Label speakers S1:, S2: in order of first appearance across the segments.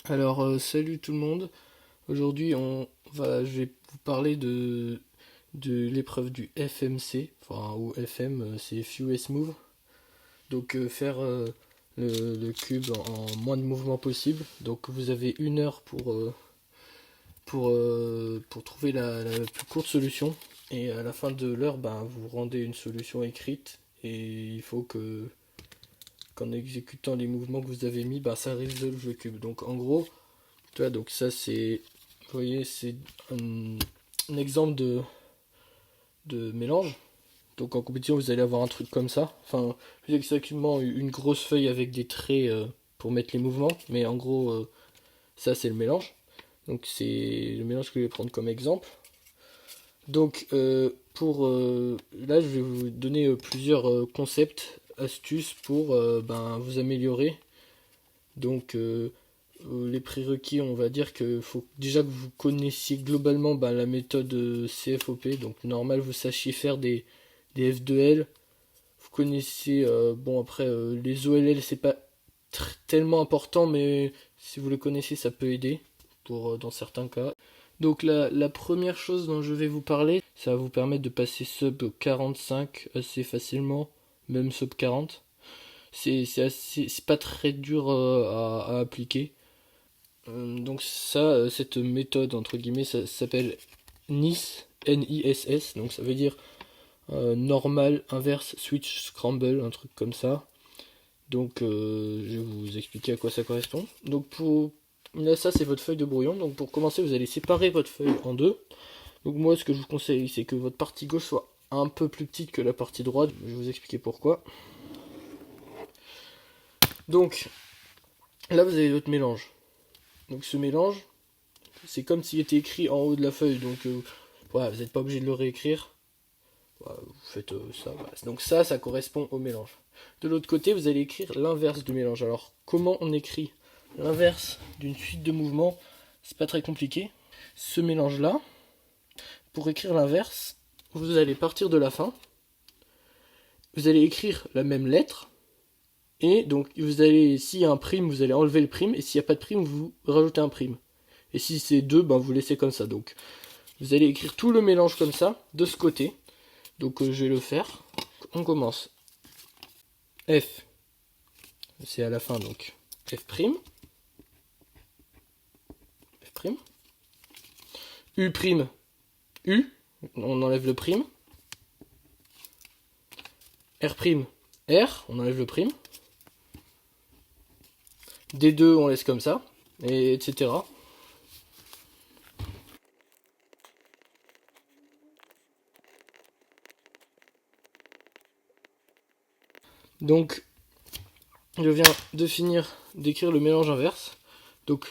S1: Salut tout le monde. Aujourd'hui, je vais vous parler de l'épreuve du FMC, enfin, ou FM, c'est Fewest Move. Donc, faire le cube en moins de mouvements possible. Donc, vous avez 1 heure pour trouver la plus courte solution. Et à la fin de l'heure, ben, vous rendez une solution écrite. Et il faut qu'en exécutant les mouvements que vous avez mis, ben, ça résolve le cube. Donc, en gros, tu vois, donc ça c'est, vous voyez, c'est un exemple de mélange. Donc en compétition, vous allez avoir un truc comme ça. Enfin, plus exactement une grosse feuille avec des traits pour mettre les mouvements. Mais en gros, ça c'est le mélange. Donc c'est le mélange que je vais prendre comme exemple. Donc là, je vais vous donner plusieurs concepts, astuces pour ben, vous améliorer. Donc les prérequis, on va dire que faut déjà que vous connaissiez globalement bah, la méthode CFOP. Donc normal, vous sachiez faire des F2L. Vous connaissez, bon après, les OLL, c'est pas tellement important, mais si vous le connaissez, ça peut aider dans certains cas. Donc la première chose dont je vais vous parler, ça va vous permettre de passer sub 45 assez facilement, même sub 40. C'est pas très dur à appliquer. Donc cette méthode entre guillemets, ça s'appelle NISS, N-I-S-S, donc ça veut dire normal, inverse, switch, scramble, un truc comme ça. Donc je vais vous expliquer à quoi ça correspond. Donc là ça c'est votre feuille de brouillon. Donc pour commencer vous allez séparer votre feuille en deux. Donc moi ce que je vous conseille c'est que votre partie gauche soit un peu plus petite que la partie droite. Je vais vous expliquer pourquoi. Donc là vous avez votre mélange. Donc ce mélange, c'est comme s'il était écrit en haut de la feuille, donc voilà, vous n'êtes pas obligé de le réécrire. Voilà, vous faites ça. Voilà. Donc ça correspond au mélange. De l'autre côté, vous allez écrire l'inverse du mélange. Alors, comment on écrit l'inverse d'une suite de mouvements? C'est pas très compliqué. Ce mélange-là, pour écrire l'inverse, vous allez partir de la fin. Vous allez écrire la même lettre. Et donc, s'il y a un prime, vous allez enlever le prime. Et s'il n'y a pas de prime, vous rajoutez un prime. Et si c'est 2, ben vous laissez comme ça. Donc, vous allez écrire tout le mélange comme ça, de ce côté. Donc je vais le faire. On commence. F, c'est à la fin donc. F', F', U', U, on enlève le prime. R', R, on enlève le prime. D2, on laisse comme ça, et etc. Donc, je viens de finir d'écrire le mélange inverse. Donc,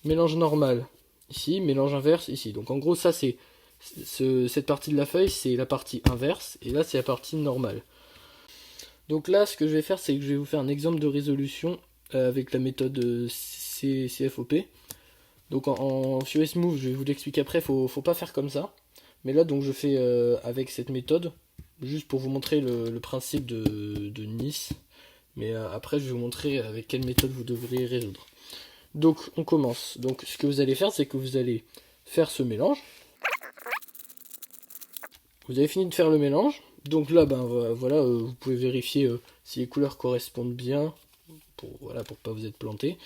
S1: mélange normal ici, mélange inverse ici. Donc, en gros, ça, cette partie de la feuille, c'est la partie inverse, et là, c'est la partie normale. Donc là, ce que je vais faire, c'est que je vais vous faire un exemple de résolution avec la méthode CFOP. Donc en Fewest Move, je vais vous l'expliquer après, faut pas faire comme ça. Mais là, donc je fais avec cette méthode, juste pour vous montrer le principe de Nice. Mais après, je vais vous montrer avec quelle méthode vous devriez résoudre. Donc on commence. Donc ce que vous allez faire, c'est que vous allez faire ce mélange. Vous avez fini de faire le mélange. Donc là, ben voilà, vous pouvez vérifier si les couleurs correspondent bien voilà, pour pas vous être planté.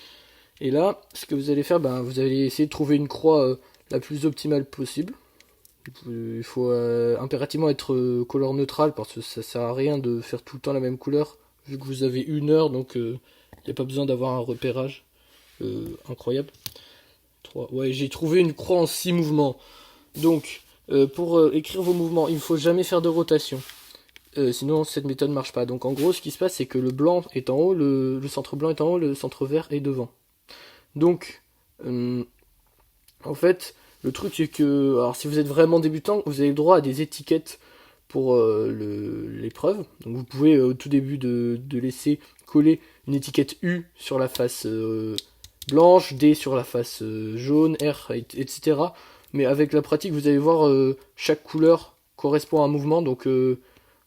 S1: Et là, ce que vous allez faire, ben, vous allez essayer de trouver une croix la plus optimale possible. Il faut impérativement être couleur neutrale parce que ça sert à rien de faire tout le temps la même couleur vu que vous avez 1 heure, donc il n'y a pas besoin d'avoir un repérage incroyable. 3. Ouais, j'ai trouvé une croix en 6 mouvements. Donc, pour écrire vos mouvements, il ne faut jamais faire de rotation. Sinon, cette méthode ne marche pas. Donc, en gros, ce qui se passe, c'est que le blanc est en haut, le centre blanc est en haut, le centre vert est devant. Donc, en fait, le truc c'est que, alors si vous êtes vraiment débutant, vous avez le droit à des étiquettes pour l'épreuve. Donc vous pouvez au tout début de laisser coller une étiquette U sur la face blanche, D sur la face jaune, R, etc. Mais avec la pratique, vous allez voir chaque couleur correspond à un mouvement. Donc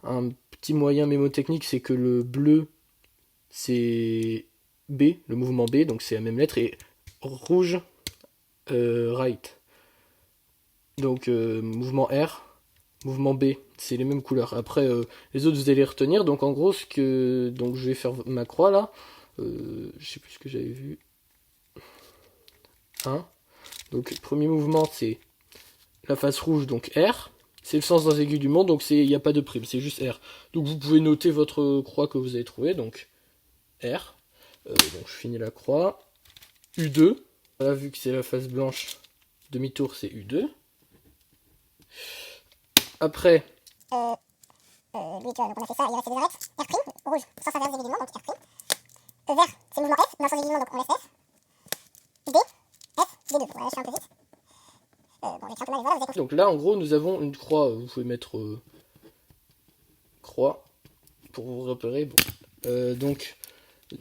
S1: un petit moyen mémotechnique, c'est que le bleu c'est B, le mouvement B, donc c'est la même lettre, et rouge, right. Donc mouvement R, mouvement B, c'est les mêmes couleurs. Après les autres vous allez retenir. Donc en gros donc je vais faire ma croix là. Je sais plus ce que j'avais vu. 1. Donc premier mouvement c'est la face rouge, donc R. C'est le sens dans les aiguilles du monde, donc il n'y a pas de prime, c'est juste R. Donc vous pouvez noter votre croix que vous avez trouvée, donc R. Donc je finis la croix. U2. Là, vu que c'est la face blanche, demi-tour, c'est U2. Après.
S2: Donc on a fait ça, il restait des arêtes. R', rouge, sens inverse des aiguilles du monde, donc R'. Vert, c'est le mouvement F, dans le sens des aiguilles du monde, donc on laisse F. D, F, D2. Voilà, je suis un peu vite. Bon, j'écris un peu mal, mais voilà, vous avez...
S1: Donc là, en gros, nous avons une croix. Vous pouvez mettre croix pour vous repérer. Bon. Donc,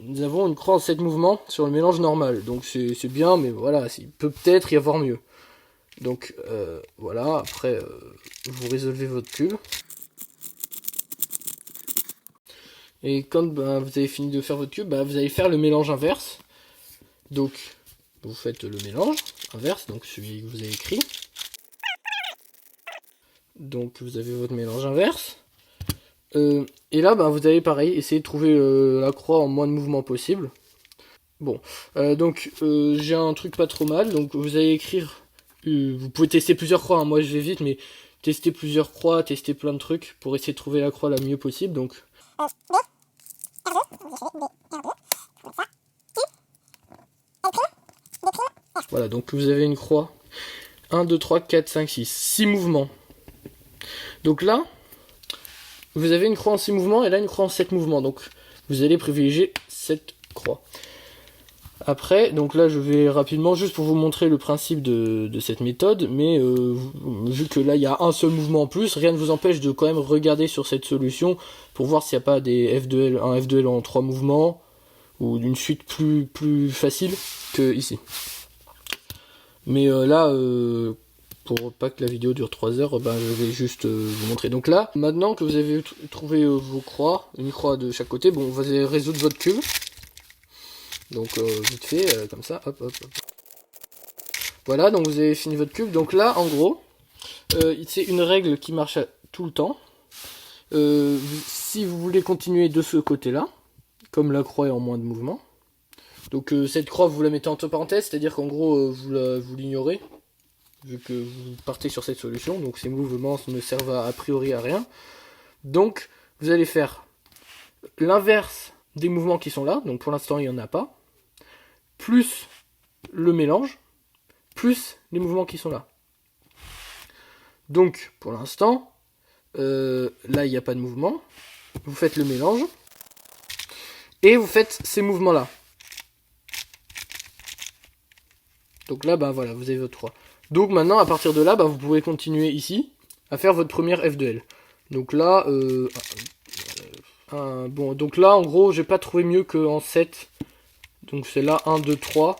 S1: nous avons une croix en 7 mouvements sur le mélange normal. Donc c'est bien, mais voilà, il peut peut-être y avoir mieux. Donc voilà, après, vous résolvez votre cube. Et quand vous avez fini de faire votre cube, vous allez faire le mélange inverse. Donc, vous faites le mélange inverse, donc celui que vous avez écrit. Donc, vous avez votre mélange inverse. Et là, vous allez pareil, essayer de trouver la croix en moins de mouvements possible. Bon, donc j'ai un truc pas trop mal. Donc, vous allez écrire. Vous pouvez tester plusieurs croix. Hein. Moi, je vais vite, mais tester plusieurs croix, tester plein de trucs pour essayer de trouver la croix la mieux possible. Donc. Voilà, donc vous avez une croix. 1, 2, 3, 4, 5, 6. 6 mouvements. Donc là, vous avez une croix en 6 mouvements et là une croix en 7 mouvements. Donc vous allez privilégier cette croix. Après, donc là je vais rapidement, juste pour vous montrer le principe de cette méthode, mais vu que là il y a un seul mouvement en plus, rien ne vous empêche de quand même regarder sur cette solution pour voir s'il n'y a pas des F2L, un F2L en 3 mouvements, ou d'une suite plus facile que ici. Mais là, pour pas que la vidéo dure 3 heures, je vais juste vous montrer. Donc là, maintenant que vous avez trouvé vos croix, une croix de chaque côté, bon, vous allez résoudre votre cube. Donc vite fait, comme ça, hop, hop, hop. Voilà, donc vous avez fini votre cube. Donc là, en gros, c'est une règle qui marche tout le temps. Si vous voulez continuer de ce côté-là, comme la croix est en moins de mouvement, donc cette croix, vous la mettez entre parenthèses, c'est-à-dire qu'en gros, vous l'ignorez, vu que vous partez sur cette solution, donc ces mouvements ne servent a priori à rien. Donc, vous allez faire l'inverse des mouvements qui sont là, donc pour l'instant, il n'y en a pas, plus le mélange, plus les mouvements qui sont là. Donc, pour l'instant, là, il n'y a pas de mouvement, vous faites le mélange, et vous faites ces mouvements-là. Donc là, voilà, vous avez votre 3. Donc maintenant, à partir de là, vous pouvez continuer ici à faire votre première F2L. Donc là, bon, donc là, en gros, j'ai pas trouvé mieux qu'en 7. Donc c'est là 1, 2, 3,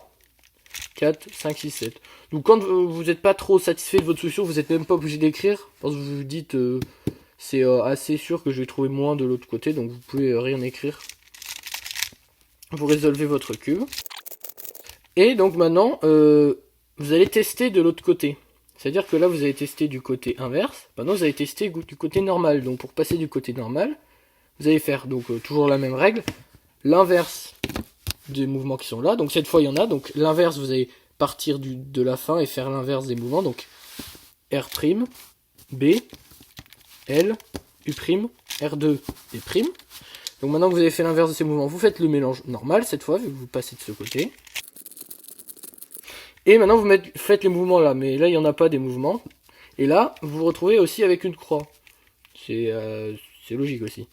S1: 4, 5, 6, 7. Donc quand vous n'êtes pas trop satisfait de votre solution, vous n'êtes même pas obligé d'écrire. Parce que vous vous dites, c'est assez sûr que je vais trouver moins de l'autre côté. Donc vous pouvez rien écrire. Vous résolvez votre cube. Et donc maintenant, vous allez tester de l'autre côté. C'est-à-dire que là, vous allez tester du côté inverse. Maintenant, vous allez tester du côté normal. Donc pour passer du côté normal, vous allez faire donc toujours la même règle. L'inverse des mouvements qui sont là. Donc cette fois, il y en a. Donc l'inverse, vous allez partir de la fin et faire l'inverse des mouvements. Donc R', B, L, U', R2 et prime. Donc maintenant que vous avez fait l'inverse de ces mouvements, vous faites le mélange normal cette fois, vu que vous passez de ce côté. Et maintenant vous faites les mouvements là, mais là il n'y en a pas des mouvements. Et là, vous vous retrouvez aussi avec une croix. C'est logique aussi.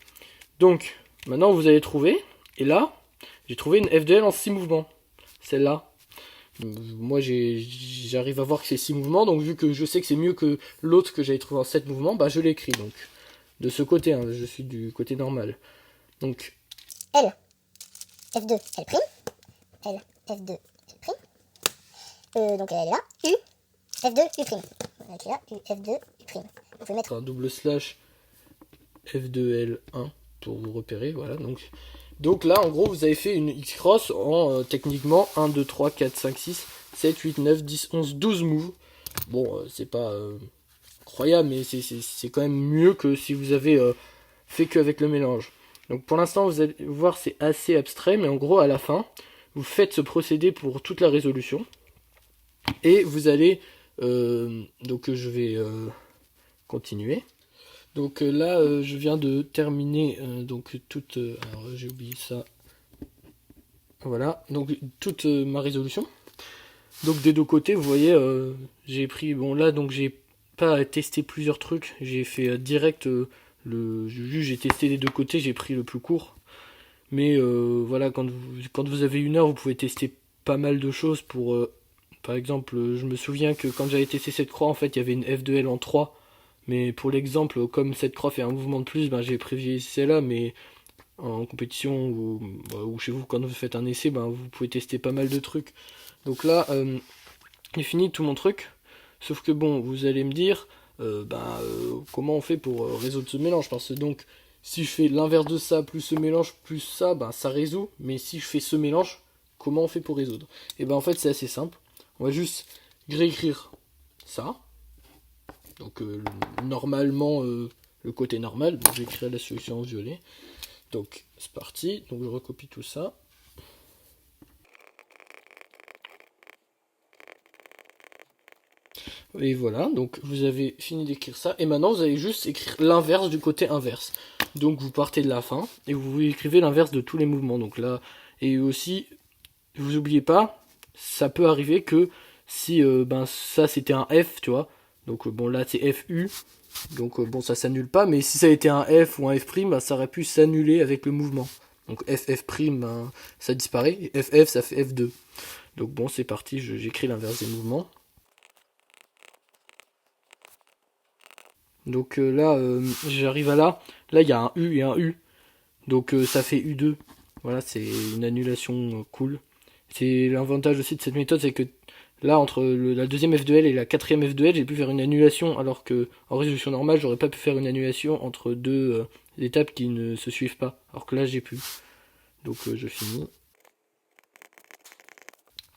S1: Donc, maintenant vous allez trouver, et là, j'ai trouvé une F2L en 6 mouvements. Celle-là. Moi j'arrive à voir que c'est 6 mouvements, donc vu que je sais que c'est mieux que l'autre que j'avais trouvé en 7 mouvements, je l'écris donc. De ce côté, hein, je suis du côté normal. Donc
S2: L, F2, L', L, F2, L', donc elle est là, U, F2, U'. Elle est là, U, F2, U'. Vous pouvez mettre
S1: un double slash F2L1 pour vous repérer, voilà. Donc Donc là, en gros, vous avez fait une X-Cross en techniquement 1, 2, 3, 4, 5, 6, 7, 8, 9, 10, 11, 12 moves. Bon, c'est pas incroyable, mais c'est quand même mieux que si vous avez fait qu'avec le mélange. Donc pour l'instant, vous allez voir, c'est assez abstrait, mais en gros, à la fin, vous faites ce procédé pour toute la résolution. Et vous allez... donc je vais continuer. Donc là, je viens de terminer donc toute... alors j'ai oublié ça. Voilà, donc toute ma résolution. Donc des deux côtés, vous voyez, j'ai pris... Bon là, donc j'ai pas testé plusieurs trucs. J'ai fait direct j'ai testé les deux côtés, j'ai pris le plus court. Mais voilà, quand vous avez 1 heure, vous pouvez tester pas mal de choses pour... par exemple, je me souviens que quand j'avais testé cette croix, en fait, il y avait une F2L en 3. Mais pour l'exemple, comme cette croix fait un mouvement de plus, ben, j'ai privilégié celle-là, mais en compétition ou chez vous, quand vous faites un essai, ben, vous pouvez tester pas mal de trucs. Donc là, j'ai fini tout mon truc. Sauf que bon, vous allez me dire, comment on fait pour résoudre ce mélange? Parce que donc, si je fais l'inverse de ça, plus ce mélange, plus ça, ben, ça résout. Mais si je fais ce mélange, comment on fait pour résoudre? Et ben en fait, c'est assez simple. On va juste réécrire ça. Donc normalement, le côté normal. Donc j'écris la solution en violet. Donc c'est parti. Donc je recopie tout ça. Et voilà, donc vous avez fini d'écrire ça. Et maintenant vous allez juste écrire l'inverse du côté inverse. Donc vous partez de la fin et vous écrivez l'inverse de tous les mouvements. Donc là, et aussi, vous oubliez pas, ça peut arriver que si ça c'était un F, tu vois. Donc bon là c'est FU. Donc bon ça s'annule pas. Mais si ça a été un F ou un F', bah, ça aurait pu s'annuler avec le mouvement. Donc FF', ben, ça disparaît. Et FF ça fait F2. Donc bon c'est parti, j'écris l'inverse des mouvements. Donc là, j'arrive à là. Là, il y a un U et un U. Donc ça fait U2. Voilà, c'est une annulation cool. C'est l'avantage aussi de cette méthode, c'est que là, entre la deuxième F2L et la quatrième F2L, j'ai pu faire une annulation, alors que en résolution normale, j'aurais pas pu faire une annulation entre deux étapes qui ne se suivent pas. Alors que là, j'ai pu. Donc je finis.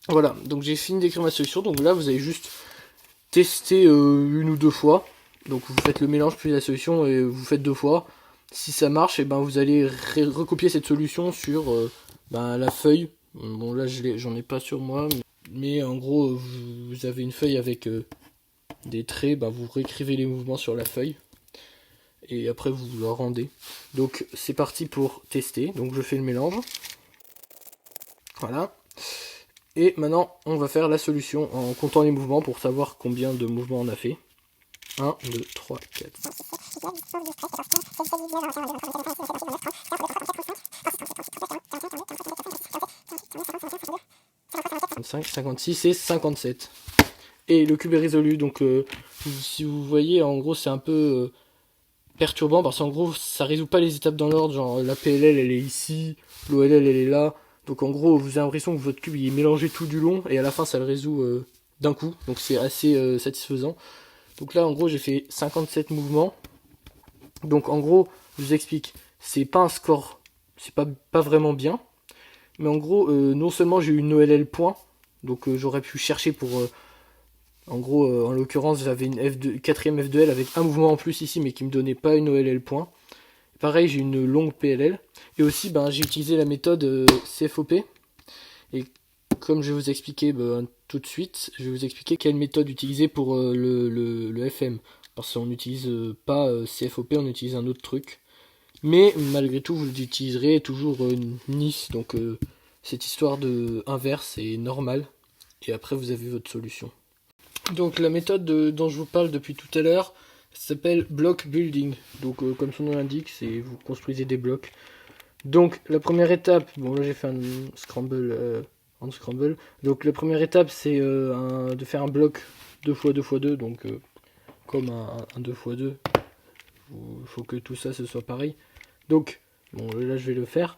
S1: Voilà, donc j'ai fini d'écrire ma solution. Donc là, vous avez juste testé 1 ou 2 fois. Donc vous faites le mélange puis la solution et vous faites 2 fois. Si ça marche, et ben vous allez recopier cette solution sur la feuille. Bon là j'en ai pas sur moi, mais en gros vous avez une feuille avec des traits, vous réécrivez les mouvements sur la feuille et après vous le rendez. Donc c'est parti pour tester. Donc je fais le mélange. Voilà. Et maintenant on va faire la solution en comptant les mouvements pour savoir combien de mouvements on a fait. 1, 2, 3, 4. 55, 56 et 57. Et le cube est résolu, donc si vous voyez, en gros c'est un peu perturbant parce qu'en gros ça résout pas les étapes dans l'ordre, genre la PLL elle est ici, l'OLL elle est là, donc en gros vous avez l'impression que votre cube il est mélangé tout du long et à la fin ça le résout d'un coup, donc c'est assez satisfaisant. Donc là en gros j'ai fait 57 mouvements, donc en gros je vous explique, c'est pas un score, c'est pas vraiment bien, mais en gros non seulement j'ai eu une OLL point, donc j'aurais pu chercher pour... en gros, en l'occurrence, j'avais une quatrième F2L avec un mouvement en plus ici, mais qui me donnait pas une OLL point. Pareil, j'ai une longue PLL. Et aussi, j'ai utilisé la méthode CFOP. Et comme je vais vous expliquer tout de suite, je vais vous expliquer quelle méthode utiliser pour le FM. Parce qu'on n'utilise pas CFOP, on utilise un autre truc. Mais malgré tout, vous utiliserez toujours Nice. Donc cette histoire de inverse est normale. Et après, vous avez votre solution. Donc la méthode dont je vous parle depuis tout à l'heure s'appelle block building. Donc comme son nom l'indique, c'est vous construisez des blocs. Donc la première étape, bon là j'ai fait un scramble en scramble. Donc la première étape c'est de faire un bloc 2x2x2, donc comme un 2x2. Il faut que tout ça ce soit pareil. Donc bon là je vais le faire.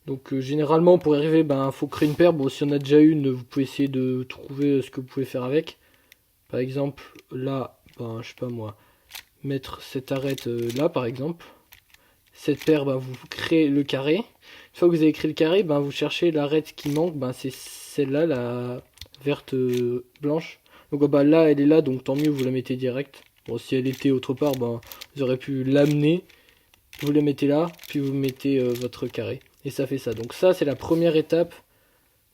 S1: Donc généralement pour y arriver, faut créer une paire. Bon si on a déjà une, vous pouvez essayer de trouver ce que vous pouvez faire avec. Par exemple, là, je sais pas moi, mettre cette arête là par exemple. cette paire, ben, vous créez le carré. Une fois que vous avez créé le carré, ben, vous cherchez l'arête qui manque, ben, c'est celle-là, la verte blanche. Donc bah, là, elle est là, donc tant mieux, vous la mettez direct. Bon, si elle était autre part, ben, vous aurez pu l'amener. Vous la mettez là, puis vous mettez votre carré. Et ça fait ça. Donc ça, c'est la première étape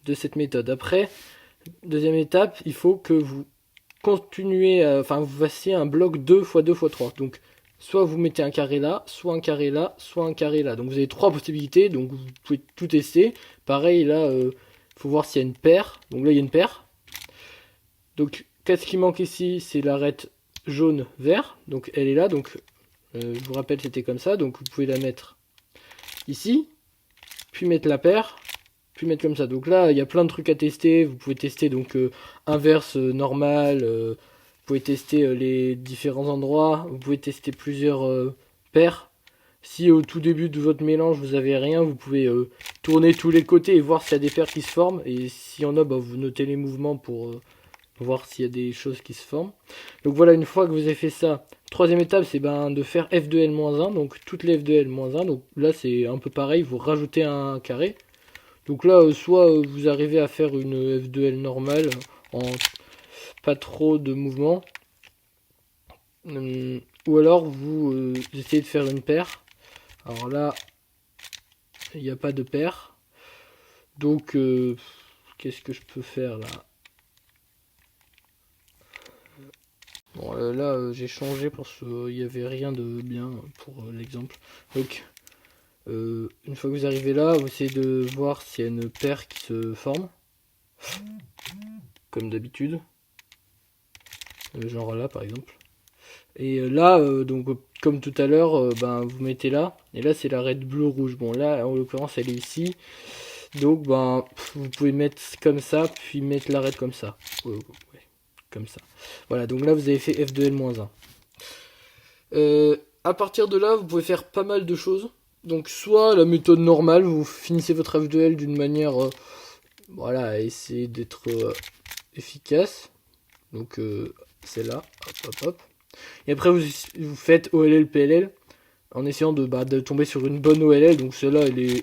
S1: de cette méthode. Après, deuxième étape, il faut que vous continuez, enfin vous fassiez un bloc 2 x 2 x 3. Donc soit vous mettez un carré là, soit un carré là, soit un carré là. Donc vous avez trois possibilités, donc vous pouvez tout tester. Pareil là, faut voir s'il y a une paire. Donc là il y a une paire. Donc qu'est-ce qui manque ici? C'est l'arête jaune-vert. Donc elle est là. Donc je vous rappelle c'était comme ça. Donc vous pouvez la mettre ici, puis mettre la paire, puis mettre comme ça. Donc là, il y a plein de trucs à tester. Vous pouvez tester donc inverse normal. Vous pouvez tester les différents endroits. Vous pouvez tester plusieurs paires. Si au tout début de votre mélange vous avez rien, vous pouvez tourner tous les côtés et voir s'il y a des paires qui se forment. Et s'il y en a, bah, vous notez les mouvements pour voir s'il y a des choses qui se forment. Donc voilà, une fois que vous avez fait ça, troisième étape, c'est ben, de faire F2L-1. Donc toutes les F2L-1. Donc là, c'est un peu pareil. Vous rajoutez un carré. Donc là, soit vous arrivez à faire une F2L normale en pas trop de mouvement, ou alors vous essayez de faire une paire. Alors là, il n'y a pas de paire. Donc, qu'est-ce que je peux faire là? Bon, là, j'ai changé parce qu'il n'y avait rien de bien pour l'exemple. Donc, une fois que vous arrivez là, vous essayez de voir s'il y a une paire qui se forme. Comme d'habitude. Genre là, par exemple. Et là, donc comme tout à l'heure, ben, vous mettez là. Et là, c'est l'arête bleu-rouge. Bon, là, en l'occurrence, elle est ici. Donc, ben, vous pouvez mettre comme ça, puis mettre l'arête comme ça. Ouais, comme ça. Voilà, donc là, vous avez fait F2L-1. À partir de là, vous pouvez faire pas mal de choses. Donc, soit la méthode normale, vous finissez votre F2L d'une manière, voilà, essayer d'être efficace. Donc, c'est là, hop, hop, hop. Et après, vous faites OLL, PLL en essayant de tomber sur une bonne OLL. Donc, celle-là, elle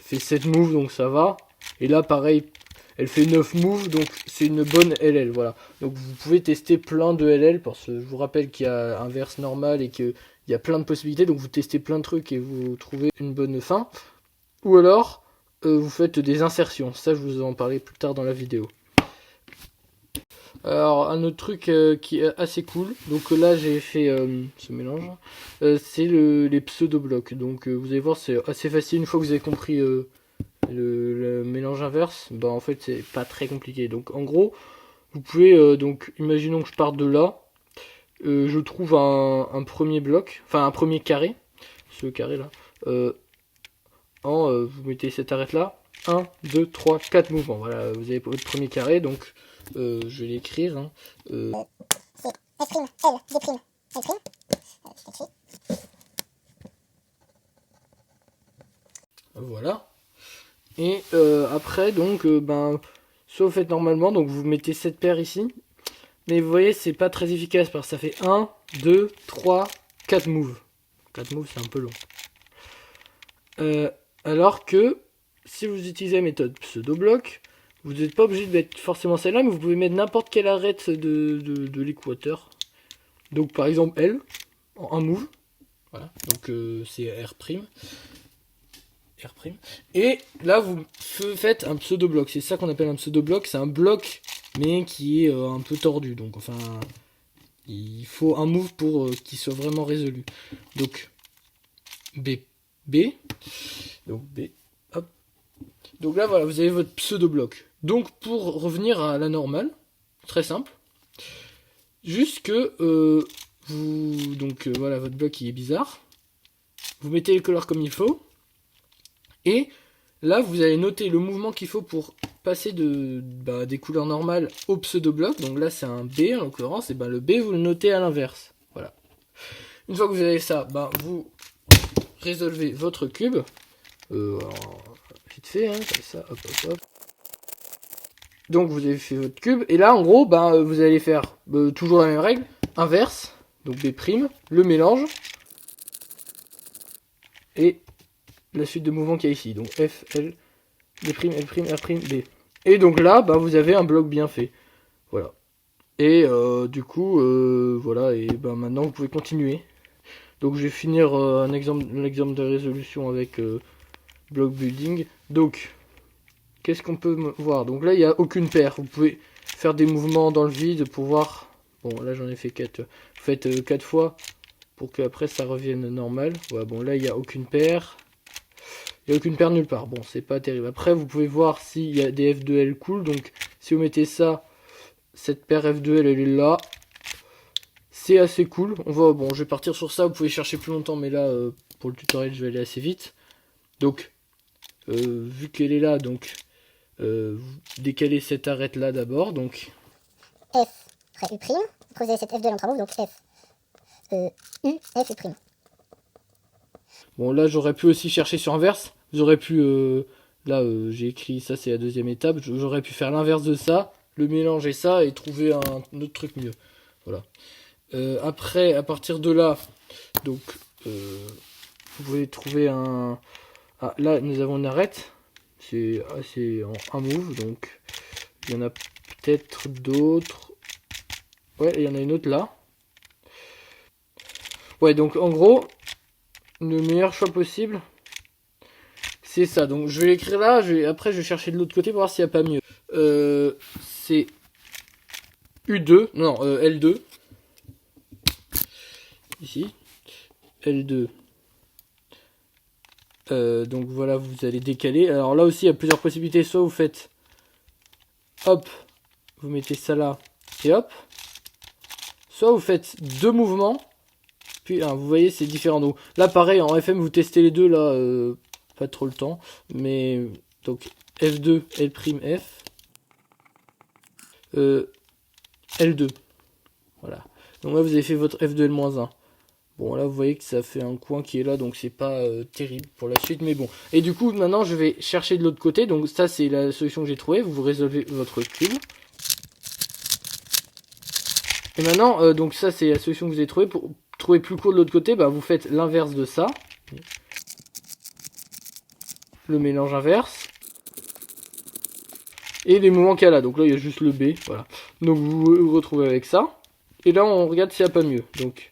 S1: fait 7 moves, donc ça va. Et là, pareil, elle fait 9 moves, donc c'est une bonne LL. Voilà. Donc, vous pouvez tester plein de LL parce que je vous rappelle qu'il y a un verse normal et qu'il y a plein de possibilités. Donc, vous testez plein de trucs et vous trouvez une bonne fin. Ou alors, vous faites des insertions. Ça, je vous en parlerai plus tard dans la vidéo. Alors un autre truc qui est assez cool, donc là j'ai fait ce mélange, c'est les pseudo-blocs. Donc vous allez voir, c'est assez facile une fois que vous avez compris le mélange inverse. Bah en fait c'est pas très compliqué. Donc en gros, vous pouvez donc imaginons que je parte de là, je trouve un premier bloc, enfin un premier carré, ce carré là, vous mettez cette arête là, 1, 2, 3, 4 mouvements. Voilà, vous avez votre premier carré, donc je vais l'écrire. Hein.
S2: C'est F', L, D', L'. Je l'écris.
S1: Voilà. Et après, donc, ben, soit vous faites normalement, donc vous mettez cette paire ici. Mais vous voyez, c'est pas très efficace parce que ça fait 1, 2, 3, 4 moves. 4 moves, c'est un peu long. Alors que si vous utilisez la méthode pseudo-bloc, vous n'êtes pas obligé de mettre forcément celle-là, mais vous pouvez mettre n'importe quelle arête de l'équateur. Donc par exemple L, en un move. Voilà, donc c'est R'. R'. Et là vous faites un pseudo-bloc. C'est ça qu'on appelle un pseudo-bloc. C'est un bloc, mais qui est un peu tordu. Donc enfin, il faut un move pour qu'il soit vraiment résolu. Donc B. Donc B. Hop. Donc là voilà, vous avez votre pseudo-bloc. Donc pour revenir à la normale, très simple, juste que voilà, votre bloc il est bizarre, vous mettez les couleurs comme il faut, et là vous allez noter le mouvement qu'il faut pour passer des couleurs normales au pseudo-bloc. Donc là c'est un B en l'occurrence, et le B vous le notez à l'inverse. Voilà. Une fois que vous avez ça, vous résolvez votre cube, vite fait, hein, comme ça, hop hop hop. Donc vous avez fait votre cube, et là en gros vous allez faire toujours la même règle, inverse, donc B', le mélange, et la suite de mouvements qu'il y a ici. Donc F, L, D', L', R', B. Et donc là, bah, vous avez un bloc bien fait. Voilà. Et du coup, voilà, et bah, maintenant vous pouvez continuer. Donc je vais finir l'exemple de résolution avec block building. Donc, qu'est-ce qu'on peut voir? Donc là, il n'y a aucune paire. Vous pouvez faire des mouvements dans le vide pour voir. Bon, là j'en ai fait 4. Vous faites 4 fois pour que après ça revienne normal. Voilà, bon, là il n'y a aucune paire. Il n'y a aucune paire nulle part. Bon, c'est pas terrible. Après, vous pouvez voir s'il y a des F2L cool. Donc, si vous mettez ça, cette paire F2L, elle est là. C'est assez cool. On va, bon, je vais partir sur ça. Vous pouvez chercher plus longtemps, mais là, pour le tutoriel, je vais aller assez vite. Donc, vu qu'elle est là, donc, vous décalez cette arête là d'abord. Donc,
S2: F, après U'. Après, vous avez cette F2L en 3 moves, donc F, U, F, U'.
S1: Bon, là, j'aurais pu aussi chercher sur inverse. J'aurais pu, là, j'ai écrit ça, c'est la deuxième étape. J'aurais pu faire l'inverse de ça, le mélanger ça et trouver un autre truc mieux. Voilà. Après, à partir de là, donc, vous pouvez trouver un... Ah, là, nous avons une arête. C'est en un move, donc il y en a peut-être d'autres. Ouais, il y en a une autre là. Ouais, donc en gros, le meilleur choix possible, c'est ça. Donc je vais l'écrire là, après je vais chercher de l'autre côté pour voir s'il n'y a pas mieux. C'est U2, non, L2. Ici. L2. Donc voilà, vous allez décaler. Alors là aussi, il y a plusieurs possibilités. Soit vous faites, hop, vous mettez ça là, et hop. Soit vous faites deux mouvements, puis vous voyez, c'est différent. Donc là, pareil, en FM, vous testez les deux, là, pas trop le temps. Mais, donc, F2, L', F. L2. Voilà. Donc là, vous avez fait votre F2, L-1. Bon, là, vous voyez que ça fait un coin qui est là, donc c'est pas terrible pour la suite, mais bon. Et du coup, maintenant, je vais chercher de l'autre côté. Donc ça, c'est la solution que j'ai trouvée. Vous résolvez votre cube. Et maintenant, donc ça, c'est la solution que vous avez trouvée. Pour trouver plus court de l'autre côté, bah, vous faites l'inverse de ça. Le mélange inverse. Et les mouvements qu'il y a là. Donc là, il y a juste le B. Voilà. Donc vous vous retrouvez avec ça. Et là, on regarde s'il n'y a pas mieux. Donc...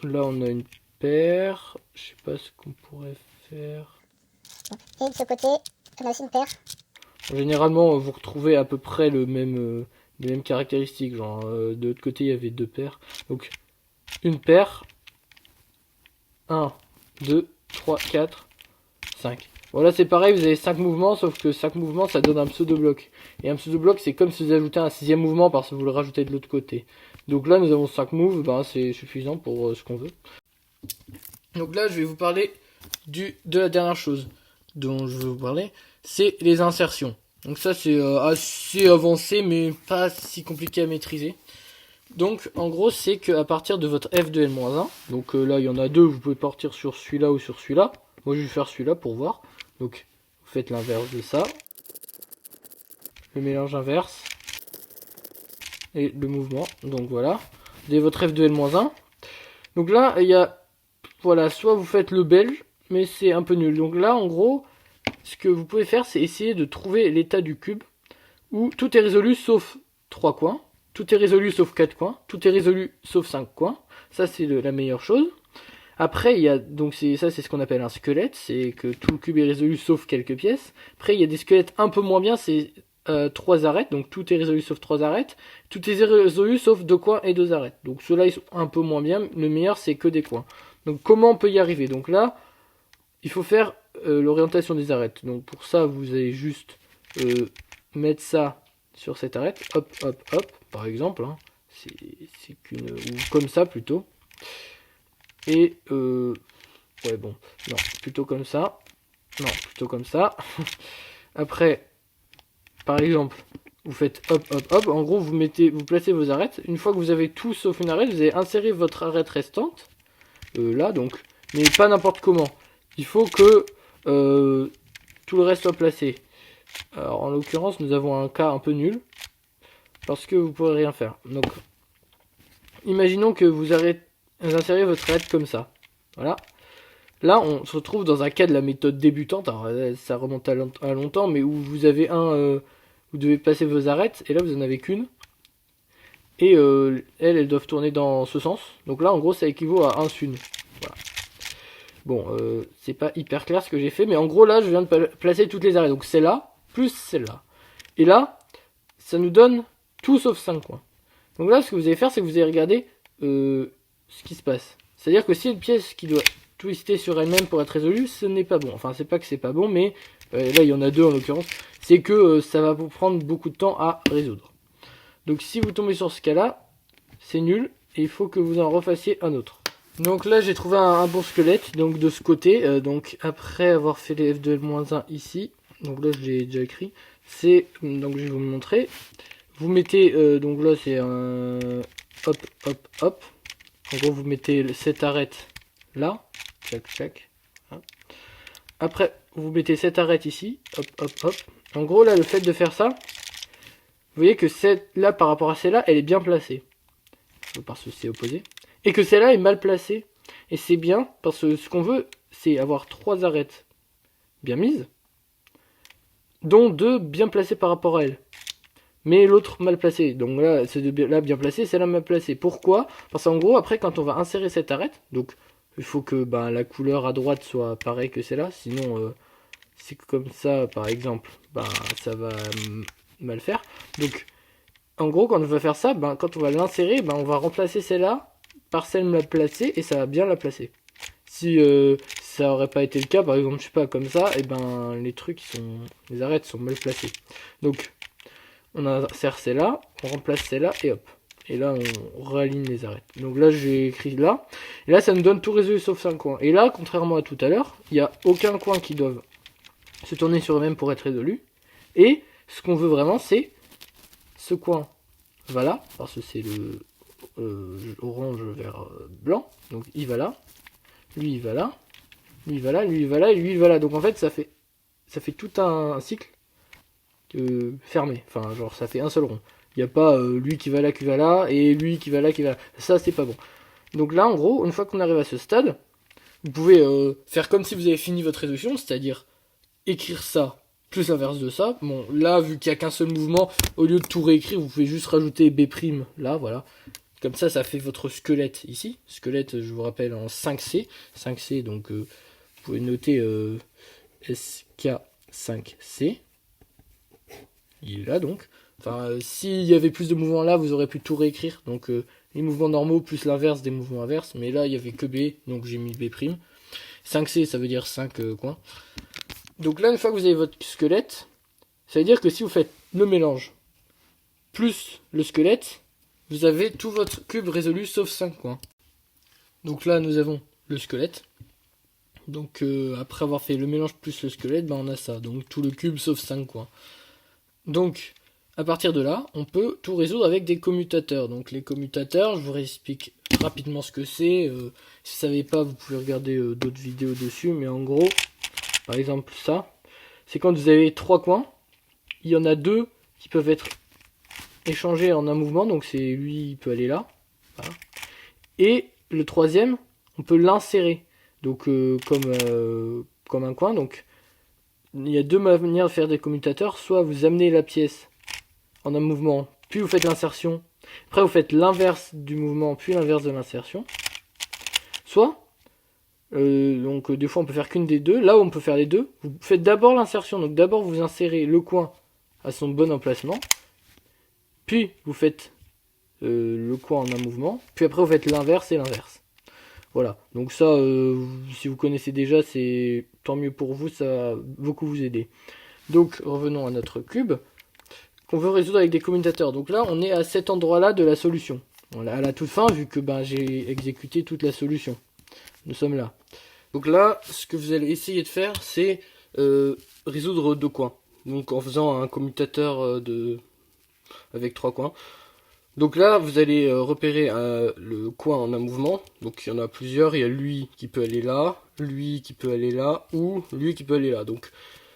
S1: là on a une paire, je sais pas ce qu'on pourrait faire.
S2: Et de ce côté, on a aussi une paire.
S1: Généralement vous retrouvez à peu près les mêmes caractéristiques, genre de l'autre côté il y avait deux paires. Donc une paire, 1, 2, 3, 4, 5. Voilà, c'est pareil, vous avez 5 mouvements, sauf que 5 mouvements ça donne un pseudo-bloc. Et un pseudo-bloc c'est comme si vous ajoutez un 6ème mouvement parce que vous le rajoutez de l'autre côté. Donc là nous avons 5 moves, ben, c'est suffisant pour ce qu'on veut. Donc là je vais vous parler de la dernière chose dont je veux vous parler, c'est les insertions. Donc ça c'est assez avancé mais pas si compliqué à maîtriser. Donc en gros c'est qu'à partir de votre F2L-1, donc là il y en a deux, vous pouvez partir sur celui-là ou sur celui-là. Moi je vais faire celui-là pour voir. Donc vous faites l'inverse de ça. Le mélange inverse. Et le mouvement. Donc voilà. Vous avez votre F2L-1. Donc là il y a, voilà, soit vous faites le belge, mais c'est un peu nul. Donc là en gros, ce que vous pouvez faire c'est essayer de trouver l'état du cube où tout est résolu sauf 3 coins. Tout est résolu sauf 4 coins. Tout est résolu sauf 5 coins. Ça c'est la meilleure chose. Après, il y a, donc ça c'est ce qu'on appelle un squelette, c'est que tout le cube est résolu sauf quelques pièces. Après, il y a des squelettes un peu moins bien, c'est 3 arêtes, donc tout est résolu sauf 3 arêtes. Tout est résolu sauf 2 coins et 2 arêtes. Donc ceux-là, ils sont un peu moins bien, le meilleur c'est que des coins. Donc comment on peut y arriver? Donc là, il faut faire l'orientation des arêtes. Donc pour ça, vous allez juste mettre ça sur cette arête, hop, hop, hop, par exemple. Hein. C'est qu'une, ou comme ça plutôt. Et ouais bon, non, plutôt comme ça. Non, plutôt comme ça. Après, par exemple, vous faites hop, hop, hop. En gros, vous placez vos arêtes. Une fois que vous avez tout sauf une arête, vous allez insérer votre arête restante. Là, donc, mais pas n'importe comment. Il faut que tout le reste soit placé. Alors, en l'occurrence, nous avons un cas un peu nul. Parce que vous ne pourrez rien faire. Donc, imaginons que vous insérez votre arête comme ça. Voilà. Là, on se retrouve dans un cas de la méthode débutante. Alors, ça remonte à longtemps, mais où vous avez vous devez passer vos arêtes, et là, vous en avez qu'une. Et elles doivent tourner dans ce sens. Donc là, en gros, ça équivaut à un sun. Voilà. Bon, c'est pas hyper clair ce que j'ai fait, mais en gros, là, je viens de placer toutes les arêtes. Donc celle-là, plus celle-là. Et là, ça nous donne tout sauf 5 coins. Donc là, ce que vous allez faire, c'est que vous allez regarder ce qui se passe. C'est-à-dire que si une pièce qui doit twister sur elle-même pour être résolue, ce n'est pas bon. Enfin, c'est pas que c'est pas bon, mais là, il y en a deux en l'occurrence. C'est que ça va vous prendre beaucoup de temps à résoudre. Donc si vous tombez sur ce cas-là, c'est nul, et il faut que vous en refassiez un autre. Donc là, j'ai trouvé un bon squelette, donc de ce côté. Donc après avoir fait les F2L-1 ici, donc là, je l'ai déjà écrit. C'est, donc je vais vous le montrer. Vous mettez, donc là, c'est un hop, hop, hop. En gros, vous mettez cette arête là, tchac, tchac. Hein. Après, vous mettez cette arête ici, hop, hop, hop. En gros, là, le fait de faire ça, vous voyez que celle-là, par rapport à celle-là, elle est bien placée. Parce que c'est opposé. Et que celle-là est mal placée. Et c'est bien, parce que ce qu'on veut, c'est avoir 3 arêtes bien mises, dont 2 bien placées par rapport à elle. Mais l'autre mal placée. Donc là, celle-là bien placée, celle-là mal placée. Pourquoi? Parce qu'en gros, après, quand on va insérer cette arête, donc il faut que la couleur à droite soit pareille que celle-là. Sinon, c'est comme ça, par exemple, ça va mal faire. Donc, en gros, quand on va faire ça, quand on va l'insérer, on va remplacer celle-là par celle mal placée et ça va bien la placer. Si ça aurait pas été le cas, par exemple, je sais pas, comme ça, et les arêtes sont mal placées. Donc, on insère celle-là, on remplace celle-là et hop. Et là, on réaligne les arêtes. Donc là, j'ai écrit là. Et là, ça nous donne tout résolu sauf 5 coins. Et là, contrairement à tout à l'heure, il n'y a aucun coin qui doit se tourner sur eux-mêmes pour être résolu. Et ce qu'on veut vraiment, c'est ce coin va là, parce que c'est le orange vers blanc. Donc il va là, lui il va là, lui il va là, lui il va là, et lui il va là. Donc en fait, ça fait tout un cycle fermé. Enfin, genre ça fait un seul rond. Il n'y a pas lui qui va là, qui va là, et lui qui va là, qui va là. Ça, c'est pas bon. Donc là, en gros, une fois qu'on arrive à ce stade, vous pouvez faire comme si vous avez fini votre résolution, c'est-à-dire écrire ça plus l'inverse de ça. Bon, là, vu qu'il n'y a qu'un seul mouvement, au lieu de tout réécrire, vous pouvez juste rajouter B', là, voilà. Comme ça fait votre squelette ici. Squelette, je vous rappelle, en 5C. 5C, donc vous pouvez noter SK5C. Il est là, donc. Enfin, s'il y avait plus de mouvements là, vous aurez pu tout réécrire. Donc, les mouvements normaux plus l'inverse des mouvements inverses. Mais là, il n'y avait que B, donc j'ai mis B'. 5C, ça veut dire 5 coins. Donc là, une fois que vous avez votre squelette, ça veut dire que si vous faites le mélange plus le squelette, vous avez tout votre cube résolu sauf 5 coins. Donc là, nous avons le squelette. Donc après avoir fait le mélange plus le squelette, on a ça. Donc tout le cube sauf 5 coins. Donc à partir de là, on peut tout résoudre avec des commutateurs. Donc les commutateurs, je vous réexplique rapidement ce que c'est. Si vous ne savez pas, vous pouvez regarder d'autres vidéos dessus. Mais en gros, par exemple ça, c'est quand vous avez 3 coins, il y en a 2 qui peuvent être échangés en un mouvement. Donc c'est lui, il peut aller là. Voilà. Et le troisième, on peut l'insérer. Donc comme un coin. Donc il y a 2 manières de faire des commutateurs. Soit vous amenez la pièce en un mouvement, puis vous faites l'insertion. Après vous faites l'inverse du mouvement, puis l'inverse de l'insertion. Soit, donc des fois on peut faire qu'une des deux. Là où on peut faire les deux, vous faites d'abord l'insertion. Donc d'abord vous insérez le coin à son bon emplacement. Puis vous faites le coin en un mouvement. Puis après vous faites l'inverse et l'inverse. Voilà, donc ça, si vous connaissez déjà, c'est tant mieux pour vous, ça va beaucoup vous aider. Donc revenons à notre cube, qu'on veut résoudre avec des commutateurs. Donc là, on est à cet endroit-là de la solution. Voilà, à la toute fin, vu que j'ai exécuté toute la solution. Nous sommes là. Donc là, ce que vous allez essayer de faire, c'est résoudre 2 coins. Donc en faisant un commutateur avec 3 coins. Donc là, vous allez repérer le coin en un mouvement. Donc il y en a plusieurs. Il y a lui qui peut aller là, lui qui peut aller là, ou lui qui peut aller là. Donc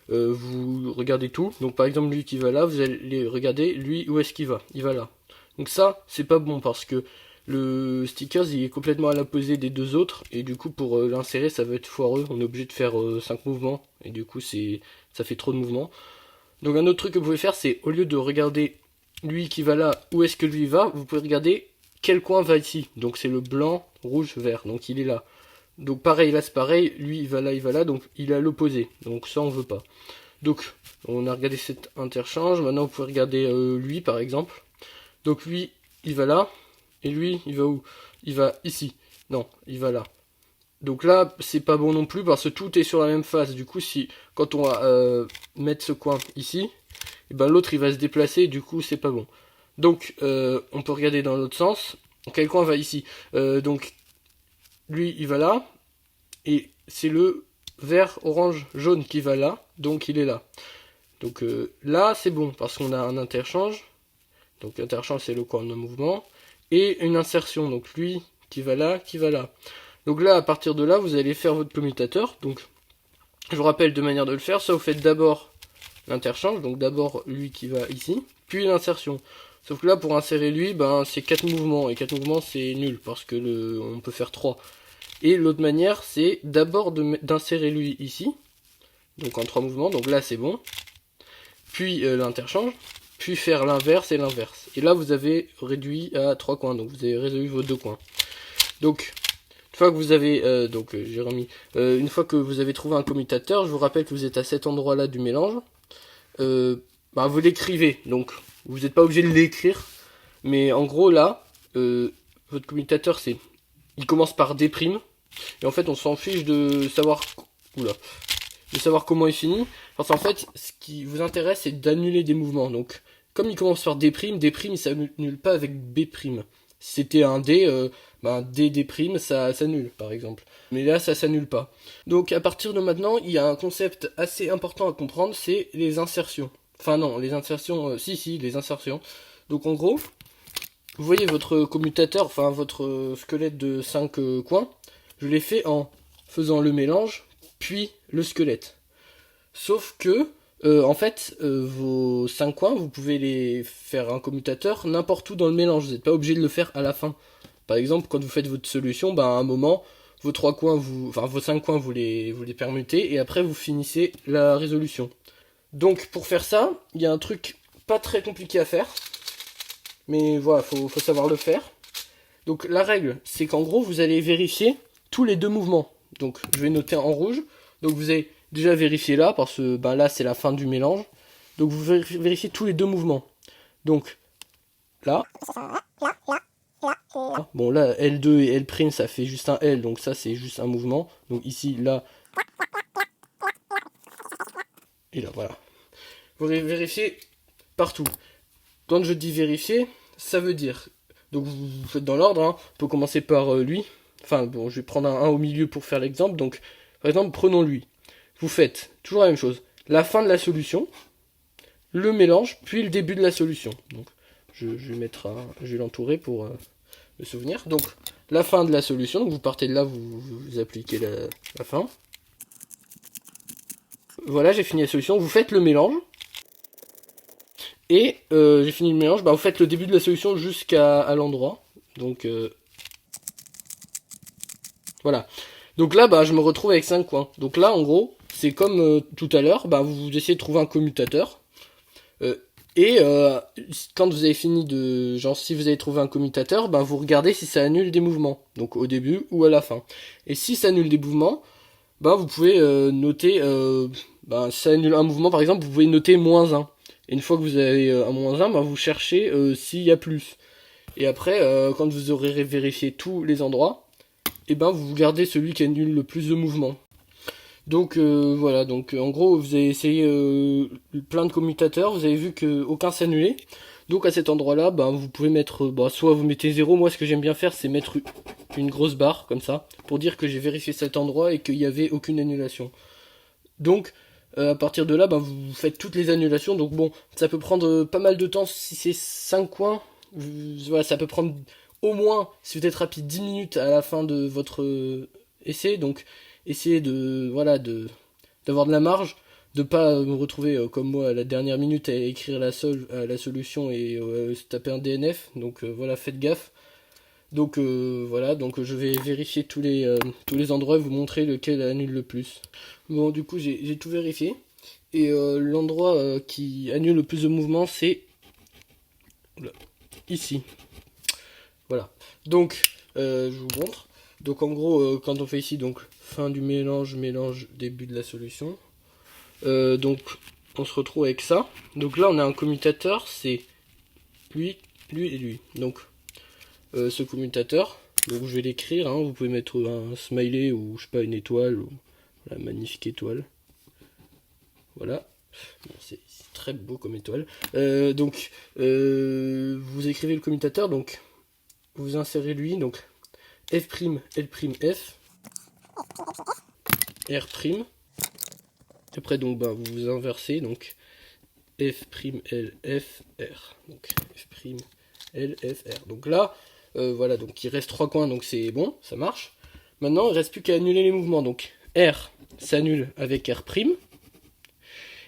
S1: vous regardez tout. Donc par exemple, lui qui va là, vous allez regarder lui où est-ce qu'il va. Il va là. Donc ça, c'est pas bon parce que le stickers il est complètement à l'opposé des deux autres, et du coup pour l'insérer ça va être foireux, on est obligé de faire 5 mouvements, et du coup ça fait trop de mouvements. Donc un autre truc que vous pouvez faire, c'est au lieu de regarder lui qui va là, où est-ce que lui va, vous pouvez regarder quel coin va ici. Donc c'est le blanc, rouge, vert, donc il est là. Donc pareil, là c'est pareil, lui il va là, donc il est à l'opposé, donc ça on veut pas. Donc on a regardé cet interchange, maintenant vous pouvez regarder lui par exemple. Donc lui il va là, et lui il va où? Il va ici, non, il va là. Donc là c'est pas bon non plus parce que tout est sur la même face, du coup si quand on va mettre ce coin ici, et ben l'autre il va se déplacer, du coup c'est pas bon. Donc on peut regarder dans l'autre sens, quel coin va ici? Donc lui il va là, et c'est le vert, orange, jaune qui va là, donc il est là. Donc là c'est bon parce qu'on a un interchange, donc interchange c'est le coin de mouvement, et une insertion, donc lui qui va là, qui va là. Donc là à partir de là vous allez faire votre commutateur, donc je vous rappelle deux manières de le faire, soit vous faites d'abord l'interchange, donc d'abord lui qui va ici, puis l'insertion. Sauf que là pour insérer lui, ben c'est 4 mouvements, et 4 mouvements c'est nul parce que on peut faire 3. Et l'autre manière c'est d'abord d'insérer lui ici, donc en 3 mouvements, donc là c'est bon, puis l'interchange, puis faire l'inverse et l'inverse. Et là vous avez réduit à 3 coins, donc vous avez résolu vos 2 coins. Donc une fois que vous avez j'ai remis une fois que vous avez trouvé un commutateur, je vous rappelle que vous êtes à cet endroit là du mélange. Vous l'écrivez, donc vous n'êtes pas obligé de l'écrire, mais en gros là, votre commutateur il commence par D', et en fait on s'en fiche de savoir, de savoir comment il finit, parce qu'en fait ce qui vous intéresse c'est d'annuler des mouvements, donc comme il commence par D', il s'annule pas avec B'. Si c'était un D, D', ça s'annule par exemple. Mais là, ça s'annule pas. Donc à partir de maintenant, il y a un concept assez important à comprendre, c'est les insertions. Enfin non, les insertions, les insertions. Donc en gros, vous voyez votre commutateur, enfin votre squelette de 5 coins, je l'ai fait en faisant le mélange, puis le squelette. Sauf que, en fait, vos 5 coins, vous pouvez les faire un commutateur n'importe où dans le mélange, vous n'êtes pas obligé de le faire à la fin. Par exemple, quand vous faites votre solution, à un moment, vos 3 coins, vos 5 coins, vous les permutez, et après vous finissez la résolution. Donc pour faire ça, il y a un truc pas très compliqué à faire, mais voilà, faut savoir le faire. Donc la règle, c'est qu'en gros, vous allez vérifier tous les 2 mouvements. Donc je vais noter en rouge. Donc vous allez déjà vérifier là, parce que là c'est la fin du mélange. Donc vous vérifiez tous les 2 mouvements. Donc là. Bon là L2 et L' ça fait juste un L, donc ça c'est juste un mouvement. Donc ici, là. Et là, voilà. Vous vérifiez partout. Quand je dis vérifier, ça veut dire. Donc vous faites dans l'ordre, hein. On peut commencer par lui. Enfin bon, je vais prendre un au milieu pour faire l'exemple. Donc par exemple, prenons lui. Vous faites toujours la même chose. La fin de la solution, le mélange, puis le début de la solution. Donc je vais l'entourer pour le souvenir. Donc la fin de la solution, donc vous partez de là, vous appliquez la fin. Voilà, j'ai fini la solution. Vous faites le mélange. Et j'ai fini le mélange. Vous faites le début de la solution jusqu'à l'endroit. Donc voilà. Donc là, je me retrouve avec 5 coins. Donc là, en gros, c'est comme tout à l'heure. Vous essayez de trouver un commutateur. Quand vous avez fini de... Genre, si vous avez trouvé un commutateur, vous regardez si ça annule des mouvements. Donc au début ou à la fin. Et si ça annule des mouvements, vous pouvez noter... si ça annule un mouvement, par exemple, vous pouvez noter -1. Et une fois que vous avez un -1, vous cherchez s'il y a plus. Et après, quand vous aurez vérifié tous les endroits, vous gardez celui qui annule le plus de mouvements. Donc voilà, donc en gros vous avez essayé plein de commutateurs, vous avez vu qu'aucun s'annulait. Donc à cet endroit là, vous pouvez mettre, soit vous mettez 0, moi ce que j'aime bien faire c'est mettre une grosse barre comme ça, pour dire que j'ai vérifié cet endroit et qu'il n'y avait aucune annulation. Donc à partir de là, vous faites toutes les annulations, donc bon, ça peut prendre pas mal de temps si c'est 5 coins, voilà, ça peut prendre au moins, si vous êtes rapide, 10 minutes à la fin de votre essai, donc essayez d'avoir de la marge, de pas me retrouver comme moi à la dernière minute à écrire la solution et se taper un DNF, donc voilà, faites gaffe. Donc voilà, donc je vais vérifier tous les endroits et vous montrer lequel annule le plus. Bon, du coup j'ai tout vérifié. Et l'endroit qui annule le plus de mouvements, c'est ici. Voilà. Donc je vous montre. Donc en gros, quand on fait ici, donc fin du mélange, début de la solution. Donc on se retrouve avec ça. Donc là on a un commutateur, c'est lui et lui. Donc ce commutateur, donc je vais l'écrire, hein, vous pouvez mettre un smiley ou je sais pas une étoile, ou la magnifique étoile. Voilà, bon, c'est très beau comme étoile. Donc vous écrivez le commutateur, donc vous insérez lui, donc F', L', F, R'. Après donc bah, vous inversez, donc F', L, F, R. Donc F', L, F, R. Donc là, voilà, donc il reste 3 coins, donc c'est bon, ça marche. Maintenant, il ne reste plus qu'à annuler les mouvements. Donc R s'annule avec R'.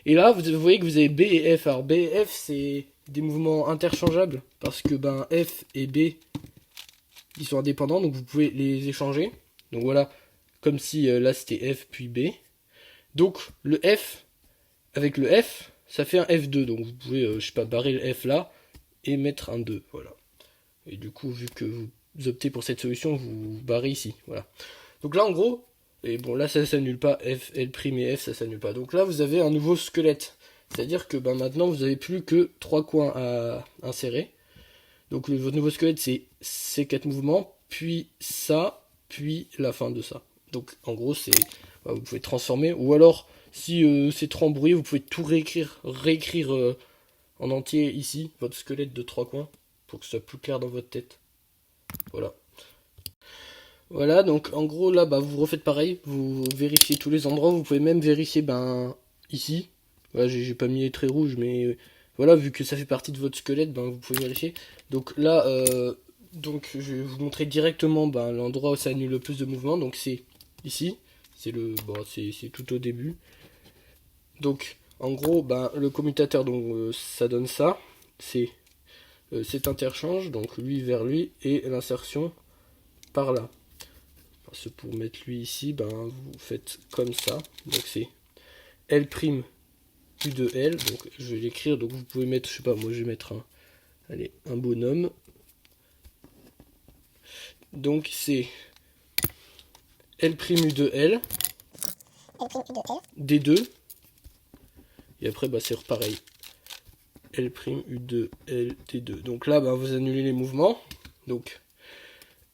S1: Et là, vous voyez que vous avez B et F. Alors B et F, c'est des mouvements interchangeables, parce que ben, F et B, ils sont indépendants, donc vous pouvez les échanger. Donc voilà, comme si là c'était F puis B. Donc le F, avec le F, ça fait un F2. Donc vous pouvez, je sais pas, barrer le F là et mettre un 2. Voilà. Et du coup, vu que vous optez pour cette solution, vous barrez ici. Voilà. Donc là, en gros, et bon, là, ça s'annule pas. F, L' et F, ça s'annule pas. Donc là, vous avez un nouveau squelette. C'est-à-dire que ben, maintenant, vous n'avez plus que 3 coins à insérer. Donc votre nouveau squelette, c'est ces 4 mouvements, puis ça, puis la fin de ça. Donc en gros, c'est vous pouvez transformer. Ou alors, si c'est trop embrouillé, vous pouvez tout réécrire en entier ici, votre squelette de 3 coins, pour que ce soit plus clair dans votre tête. Voilà. Voilà, donc en gros là, bah, vous refaites pareil, vous vérifiez tous les endroits, vous pouvez même vérifier ben ici. Voilà, j'ai pas mis les traits rouges, mais voilà, vu que ça fait partie de votre squelette, ben, vous pouvez vérifier. Donc là, donc je vais vous montrer directement ben, l'endroit où ça annule le plus de mouvements. Donc c'est ici, c'est c'est tout au début. Donc en gros, ben, le commutateur, donc ça donne ça, c'est cet interchange, donc lui vers lui, et l'insertion par là. Parce que pour mettre lui ici, ben, vous faites comme ça. Donc c'est L' U de L. Donc je vais l'écrire. Donc vous pouvez mettre, je sais pas, moi je vais mettre un bonhomme. Donc c'est L' U de L. D2. Et après, bah, c'est pareil. L' U de L, D2. Donc là, bah, vous annulez les mouvements. Donc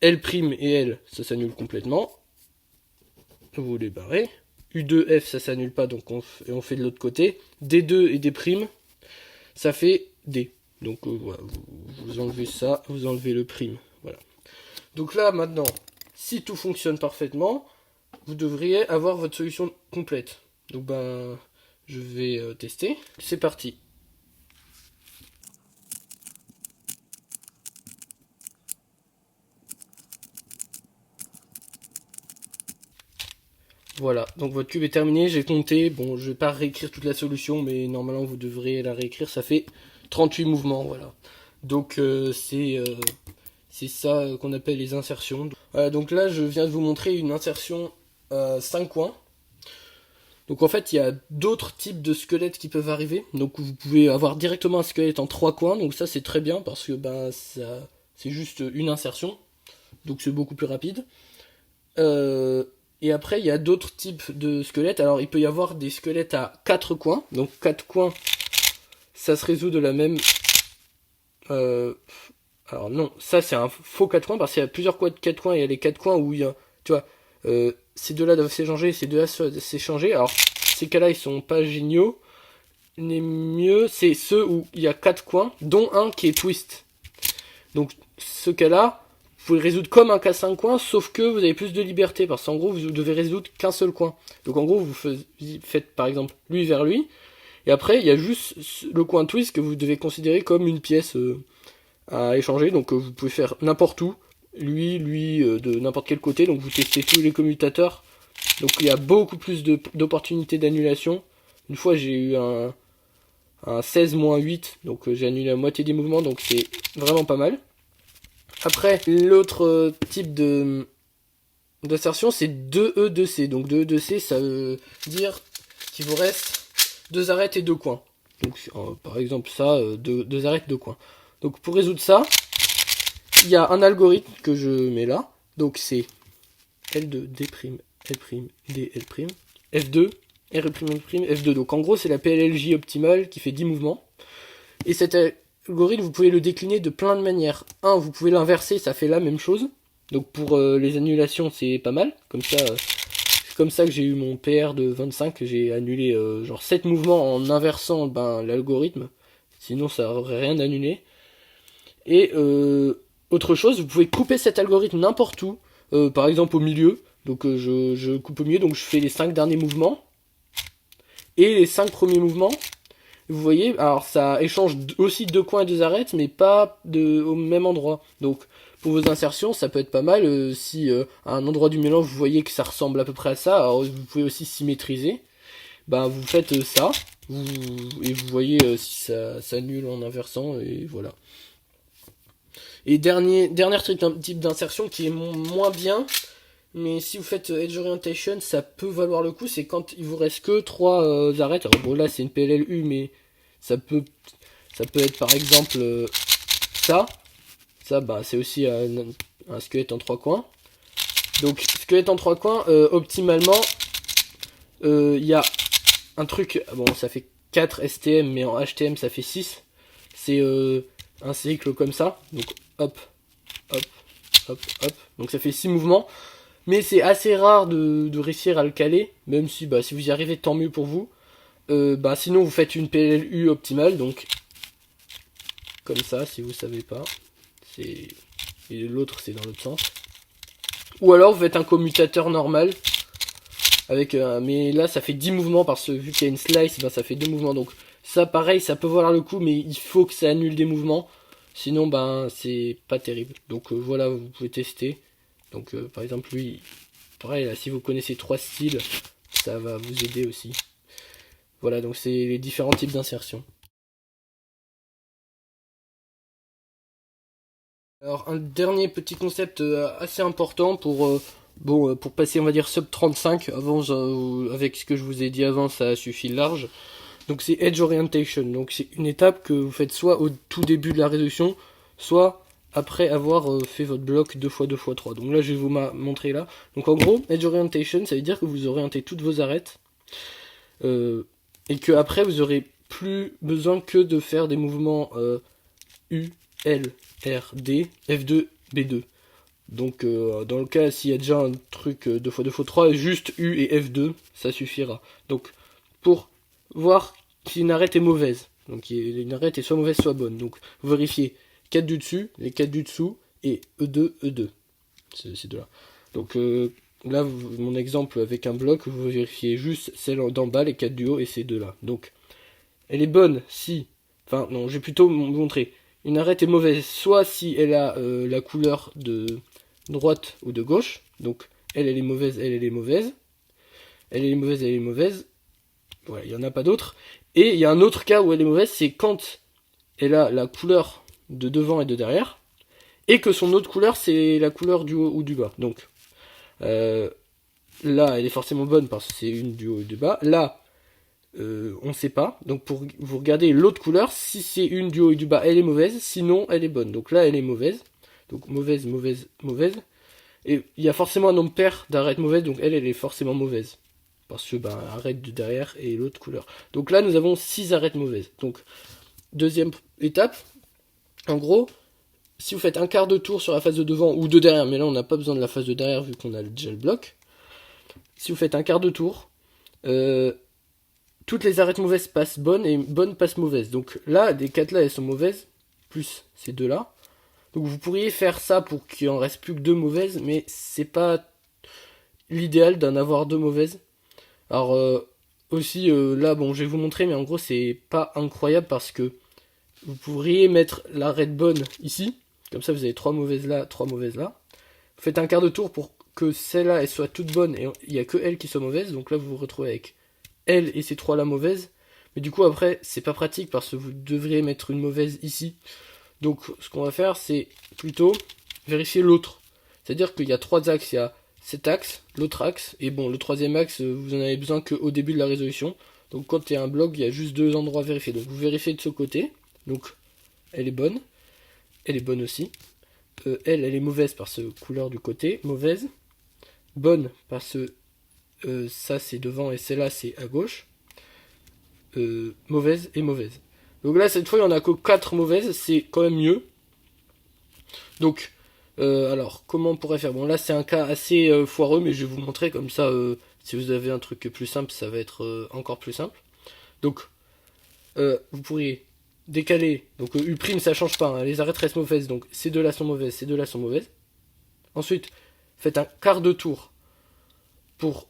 S1: L' et L, ça s'annule complètement. Vous les barrez. U2F, ça s'annule pas, donc on fait de l'autre côté. D2 et D', ça fait D. Donc voilà, vous enlevez ça, vous enlevez le prime. Voilà. Donc là, maintenant, si tout fonctionne parfaitement, vous devriez avoir votre solution complète. Donc ben, je vais tester. C'est parti. Voilà, donc votre cube est terminé, j'ai compté, bon je vais pas réécrire toute la solution, mais normalement vous devriez la réécrire, ça fait 38 mouvements, voilà. Donc c'est ça qu'on appelle les insertions. Donc là je viens de vous montrer une insertion 5 coins. Donc en fait il y a d'autres types de squelettes qui peuvent arriver, donc vous pouvez avoir directement un squelette en 3 coins, donc ça c'est très bien parce que ben, c'est juste une insertion, donc c'est beaucoup plus rapide. Et après, il y a d'autres types de squelettes. Alors, il peut y avoir des squelettes à 4 coins. Donc, 4 coins, ça se résout de la même... Alors, non, ça, c'est un faux 4 coins, parce qu'il y a plusieurs 4 coins. Il y a les 4 coins où il y a... Tu vois, ces deux-là doivent s'échanger, ces deux-là doivent s'échanger. Alors, ces cas-là, ils sont pas géniaux. Les mieux, c'est ceux où il y a 4 coins, dont un qui est twist. Donc, ce cas-là... Vous pouvez résoudre comme un cas 5 coins, sauf que vous avez plus de liberté, parce qu'en gros, vous devez résoudre qu'un seul coin. Donc en gros, vous faites par exemple lui vers lui, et après, il y a juste le coin twist que vous devez considérer comme une pièce à échanger. Donc vous pouvez faire n'importe où, lui, de n'importe quel côté, donc vous testez tous les commutateurs. Donc il y a beaucoup plus d'opportunités d'annulation. Une fois, j'ai eu un 16-8, donc j'ai annulé la moitié des mouvements, donc c'est vraiment pas mal. Après, l'autre type d'assertion, c'est 2E, 2C. Donc 2E, 2C, ça veut dire qu'il vous reste 2 arêtes et 2 coins. Donc par exemple ça, 2 arêtes, 2 coins. Donc pour résoudre ça, il y a un algorithme que je mets là. Donc c'est L2, D', L', D, L', F2, R', L', F2. Donc en gros, c'est la PLLJ optimale qui fait 10 mouvements. Et cet algorithme, vous pouvez le décliner de plein de manières. Vous pouvez l'inverser, ça fait la même chose. Donc pour les annulations, c'est pas mal. C'est comme ça que j'ai eu mon PR de 25. J'ai annulé genre 7 mouvements en inversant l'algorithme. Sinon, ça aurait rien annulé. Et autre chose, vous pouvez couper cet algorithme n'importe où. Par exemple au milieu. Donc je coupe au milieu, donc je fais les 5 derniers mouvements. Et les 5 premiers mouvements. Vous voyez, alors ça échange aussi 2 coins et 2 arêtes, mais pas au même endroit. Donc pour vos insertions, ça peut être pas mal. Si à un endroit du mélange, vous voyez que ça ressemble à peu près à ça, alors vous pouvez aussi symétriser. Vous faites ça, et vous voyez si ça s'annule en inversant, et voilà. Et dernier type d'insertion qui est moins bien, mais si vous faites Edge Orientation, ça peut valoir le coup, c'est quand il vous reste que 3 arêtes. Alors bon, là c'est une PLLU, mais ça peut être par exemple ça. Ça, c'est aussi un squelette en 3 coins. Donc, squelette en 3 coins, optimalement, il y a un truc, bon, ça fait 4 STM, mais en HTM, ça fait 6. C'est un cycle comme ça. Donc, hop, hop, hop, hop. Donc, ça fait 6 mouvements. Mais c'est assez rare de réussir à le caler, même si, si vous y arrivez, tant mieux pour vous. Sinon, vous faites une PLLU optimale, donc, comme ça, si vous savez pas. Et l'autre, c'est dans l'autre sens. Ou alors, vous faites un commutateur normal. Mais là, ça fait 10 mouvements, parce que vu qu'il y a une slice, ça fait 2 mouvements. Donc, ça, pareil, ça peut valoir le coup, mais il faut que ça annule des mouvements. Sinon, c'est pas terrible. Donc, voilà, vous pouvez tester. Donc, par exemple, lui, pareil, là, si vous connaissez 3 styles, ça va vous aider aussi. Voilà, donc c'est les différents types d'insertion. Alors, un dernier petit concept assez important pour passer, on va dire, sub 35. Avant, avec ce que je vous ai dit avant, ça suffit large. Donc, c'est Edge Orientation. Donc, c'est une étape que vous faites soit au tout début de la résolution, soit après avoir fait votre bloc 2x2x3. Donc là, je vais vous montrer là. Donc, en gros, Edge Orientation, ça veut dire que vous orientez toutes vos arêtes. Et que après, vous aurez plus besoin que de faire des mouvements U, L, R, D, F2, B2. Donc dans le cas s'il y a déjà un truc 2x2x3, juste U et F2, ça suffira. Donc pour voir si une arête est mauvaise, donc une arête est soit mauvaise soit bonne, donc vous vérifiez 4 du dessus, les 4 du dessous, et E2, E2. Ces deux-là. Donc là, mon exemple avec un bloc, vous vérifiez juste celle d'en bas, les 4 du haut, et ces deux-là. Donc elle est bonne si... Enfin non, je vais plutôt vous montrer. Une arête est mauvaise, soit si elle a la couleur de droite ou de gauche. Donc, elle est mauvaise, elle est mauvaise. Elle est mauvaise, elle est mauvaise. Voilà, il n'y en a pas d'autres. Et il y a un autre cas où elle est mauvaise, c'est quand elle a la couleur de devant et de derrière. Et que son autre couleur, c'est la couleur du haut ou du bas. Donc, là, elle est forcément bonne parce que c'est une du haut et du bas. Là, on ne sait pas. Donc pour vous regardez l'autre couleur, si c'est une du haut et du bas, elle est mauvaise, sinon elle est bonne. Donc là elle est mauvaise. Donc mauvaise, mauvaise, mauvaise. Et il y a forcément un nombre pair d'arêtes mauvaises, donc elle est forcément mauvaise. Parce que arête de derrière et l'autre couleur. Donc là nous avons 6 arêtes mauvaises. Donc deuxième étape, en gros, si vous faites un quart de tour sur la face de devant ou de derrière, mais là on n'a pas besoin de la face de derrière vu qu'on a déjà le bloc. Si vous faites un quart de tour, toutes les arêtes mauvaises passent bonnes et bonnes passent mauvaises. Donc là, les 4 là, elles sont mauvaises, plus ces 2 là. Donc vous pourriez faire ça pour qu'il en reste plus que 2 mauvaises, mais c'est pas l'idéal d'en avoir 2 mauvaises. Alors aussi, là, bon, je vais vous montrer, mais en gros, c'est pas incroyable parce que vous pourriez mettre l'arête bonne ici. Comme ça, vous avez 3 mauvaises là, 3 mauvaises là. Vous faites un quart de tour pour que celle-là, elle soit toute bonne et il n'y a que elle qui soit mauvaise. Donc là, vous vous retrouvez avec elle et ces 3 là mauvaises. Mais du coup, après, c'est pas pratique parce que vous devriez mettre une mauvaise ici. Donc, ce qu'on va faire, c'est plutôt vérifier l'autre. C'est-à-dire qu'il y a 3 axes, il y a cet axe, l'autre axe, et bon, le troisième axe, vous en avez besoin qu'au début de la résolution. Donc quand il y a un bloc, il y a juste 2 endroits vérifiés. Donc vous vérifiez de ce côté, donc elle est bonne aussi. Elle est mauvaise par ce couleur du côté, mauvaise. Bonne parce que ça c'est devant et celle-là c'est à gauche. Mauvaise et mauvaise. Donc là cette fois il n'y en a que 4 mauvaises, c'est quand même mieux. Donc alors comment on pourrait faire? Bon là c'est un cas assez foireux, mais je vais vous montrer comme ça, si vous avez un truc plus simple ça va être encore plus simple. Donc vous pourriez décaler, donc U' ça change pas, hein, les arêtes restent mauvaises, donc ces deux là sont mauvaises, ces deux là sont mauvaises. Ensuite faites un quart de tour pour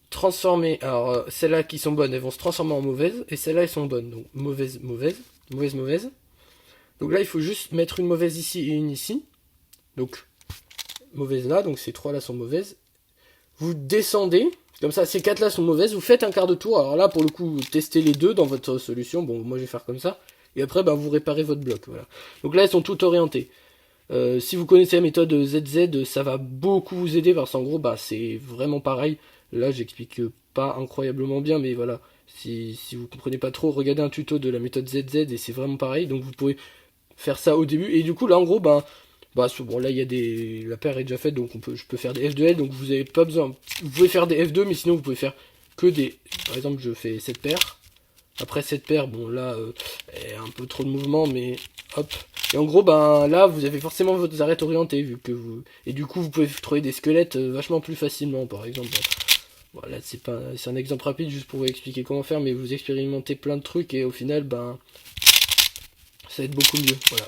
S1: transformer, alors celles-là qui sont bonnes elles vont se transformer en mauvaises, et celles-là elles sont bonnes, donc mauvaise, mauvaise, mauvaise, mauvaise. Donc là il faut juste mettre une mauvaise ici et une ici, donc mauvaise là, donc ces 3 là sont mauvaises. Vous descendez, comme ça ces 4 là sont mauvaises, vous faites un quart de tour, alors là pour le coup testez les deux dans votre solution, bon moi je vais faire comme ça, et après bah, vous réparez votre bloc, voilà. Donc là elles sont toutes orientées. Si vous connaissez la méthode ZZ, ça va beaucoup vous aider parce qu'en gros bah, c'est vraiment pareil. Là j'explique pas incroyablement bien, mais voilà, si vous comprenez pas trop, regardez un tuto de la méthode ZZ et c'est vraiment pareil. Donc vous pouvez faire ça au début, et du coup là en gros bah bon là il y a la paire est déjà faite, donc je peux faire des F de L, donc vous avez pas besoin, vous pouvez faire des F2, mais sinon vous pouvez faire que des, par exemple je fais cette paire, après cette paire, bon là un peu trop de mouvement, mais hop, et en gros ben là vous avez forcément votre arête orientée, vu que vous, et du coup vous pouvez trouver des squelettes vachement plus facilement. Par exemple, voilà, c'est un exemple rapide juste pour vous expliquer comment faire, mais vous expérimentez plein de trucs et au final ben ça va être beaucoup mieux, voilà.